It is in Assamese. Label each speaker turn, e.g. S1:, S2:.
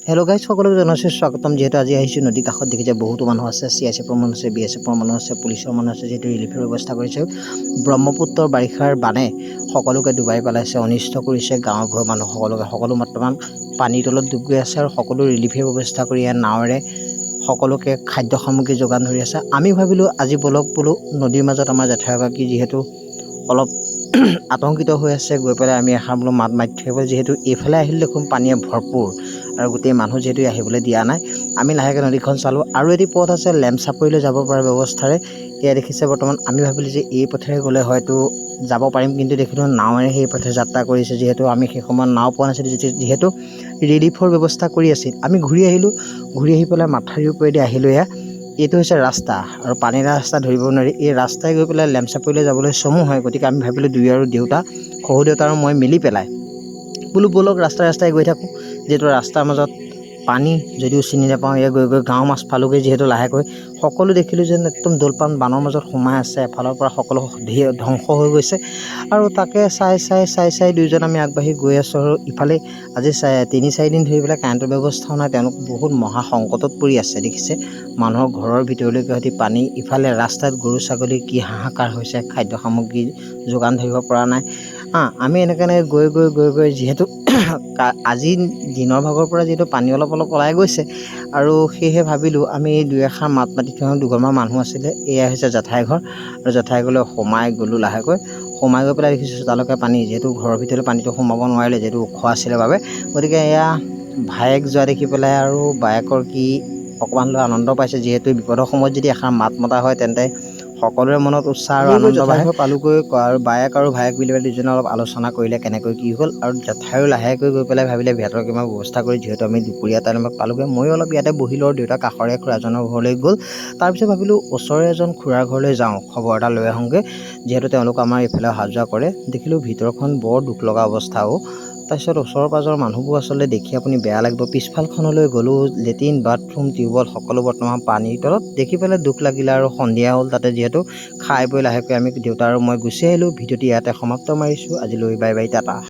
S1: হেল্ল' গাইজ, সকলোকে জনাইছোঁ স্বাগতম। যিহেতু আজি আহিছোঁ নদীৰ কাষত দেখিছে বহুতো মানুহ আছে, CSFৰ মানুহ আছে, BSFৰ মানুহ আছে, পুলিচৰ মানুহ আছে, যিহেতু ৰিলিফৰ ব্যৱস্থা কৰিছে। ব্ৰহ্মপুত্ৰৰ বাৰিষাৰ বানে সকলোকে ডুবাই পেলাইছে, অনিষ্ট কৰিছে গাঁৱৰ ঘৰৰ মানুহ সকলো বৰ্তমান পানীৰ তলত ডুব গৈ আছে আৰু সকলো ৰিলিফৰ ব্যৱস্থা কৰি নাৱেৰে সকলোকে খাদ্য সামগ্ৰী যোগান ধৰি আছে। আমি ভাবিলোঁ আজি বলক বোলো নদীৰ মাজত আমাৰ জেঠাইগৰাকী যিহেতু অলপ আতংকিত হৈ আছে, গৈ পেলাই আমি এষাৰ বোলো মাত মাতি থৈ আহিব। যিহেতু এইফালে আহিলে দেখোন পানীয়ে ভৰপূৰ আৰু গোটেই মানুহ যিহেতু আহিবলৈ দিয়া নাই, আমি লাহেকৈ নদীখন চালোঁ। আৰু এটি পথ আছে লেমচাপৰিলৈ যাব পৰা ব্যৱস্থাৰে, এয়া দেখিছে বৰ্তমান। আমি ভাবিলোঁ যে এই পথেৰে গ'লে হয়তো যাব পাৰিম, কিন্তু দেখিলোঁ নাৱেৰে সেই পথে যাত্ৰা কৰিছে। যিহেতু আমি সেই সময়ত নাও পোৱা নাছিলোঁ, যিহেতু ৰিলিফৰ ব্যৱস্থা কৰি আছিল। আমি ঘূৰি আহিলোঁ, ঘূৰি আহি পেলাই মাথাউৰিৰ ওপৰেদি আহিলোঁ। এইটো হৈছে ৰাস্তা, আৰু পানীৰ ৰাস্তা ধৰিব নোৱাৰি। এই ৰাস্তাই গৈ পেলাই লেমচাপৰিলৈ যাবলৈ চমু হয়। গতিকে আমি ভাবিলোঁ দুই আৰু দেউতা, শহুৰ দেউতা আৰু মই মিলি পেলাই বোলো ব'লক ৰাস্তাই গৈ থাকোঁ। যিহেতু ৰাস্তাৰ মাজত পানী যদিও চিনি নাপাওঁ, এয়া গৈ গাঁৱৰ মাছ পালোগৈ। যিহেতু লাহেকৈ সকলো দেখিলোঁ যেন একদম দোলপান বানৰ মাজত সোমাই আছে, এফালৰ পৰা সকলো ধ্বংস হৈ গৈছে। আৰু তাকে চাই দুয়োজন আমি আগবাঢ়ি গৈ আছোঁ। আৰু ইফালে আজি 3-4 দিন ধৰি পেলাই কাৰেণ্টৰ ব্যৱস্থাও নাই, তেওঁলোক বহুত মহা সংকটত পৰি আছে। দেখিছে মানুহৰ ঘৰৰ ভিতৰলৈকে সৈতে পানী, ইফালে ৰাস্তাত গৰু ছাগলী কি হাহাকাৰ হৈছে, খাদ্য সামগ্ৰী যোগান ধৰিব পৰা নাই। আমি এনেকৈ গৈ যিহেতু আজি দিনৰ ভাগৰ পৰা যিহেতু পানী অলপ ওলাই গৈছে, আৰু সেয়েহে ভাবিলোঁ আমি দুই এষাৰ মাত মাতি থওঁ। দুঘৰমান মানুহ আছিলে, এয়া হৈছে জেঠাই ঘৰ, আৰু জেঠাই ঘৰলৈ সোমাই গ'লোঁ। লাহেকৈ সোমাই গৈ পেলাই দেখিছোঁ চোতাললৈকে পানী, যিহেতু ঘৰৰ ভিতৰলৈ পানীটো সোমাব নোৱাৰিলে, যিহেতু ওখ আছিলে বাবে। গতিকে এয়া ভায়েক যোৱা দেখি পেলাই আৰু বায়েকৰ কি অকণমান লৈ আনন্দ পাইছে। যিহেতু বিপদৰ সময়ত যদি এষাৰ মাত মতা হয়, তেন্তে সকলোৰে মনত উৎসাহ আৰু আনন্দ বাঢ়ে। পালোগৈ আৰু বায়েক আৰু ভায়েক বুলি পেলাই দুজনে অলপ আলোচনা কৰিলে কেনেকৈ কি হ'ল, আৰু জেঠাইও লাহেকৈ গৈ পেলাই ভাবিলে ভাতৰ কিবা ব্যৱস্থা কৰি, যিহেতু আমি দুপৰীয়া টাইমত পালোগৈ। ময়ো অলপ ইয়াতে বহিলোঁ, আৰু দেউতা কাষৰে খুৰাজনৰ ঘৰলৈ গ'ল। তাৰপিছত ভাবিলোঁ ওচৰৰে এজন খুৰাৰ ঘৰলৈ যাওঁ, খবৰ এটা লৈ আহোঁগৈ, যিহেতু তেওঁলোক আমাৰ এইফালে অহা যোৱা কৰে। দেখিলোঁ ভিতৰখন বৰ দুখ লগা অৱস্থাও। তাৰপিছত ওচৰৰ পাজৰৰ মানুহবোৰ আচলতে দেখি আপুনি বেয়া লাগিব। পিছফালখনলৈ গ'লোঁ, লেট্ৰিন বাথৰুম টিউবৱেল সকলো বৰ্তমান পানীৰ তলত। দেখি পেলাই দুখ লাগিলে, আৰু সন্ধিয়া হ'ল তাতে। যিহেতু খাই বৈ লাহেকৈ আমি দেউতা আৰু মই গুচি আহিলোঁ। ভিডিঅ'টি ইয়াতে সমাপ্ত মাৰিছোঁ। আজিলৈ বাই বাই, টাটা।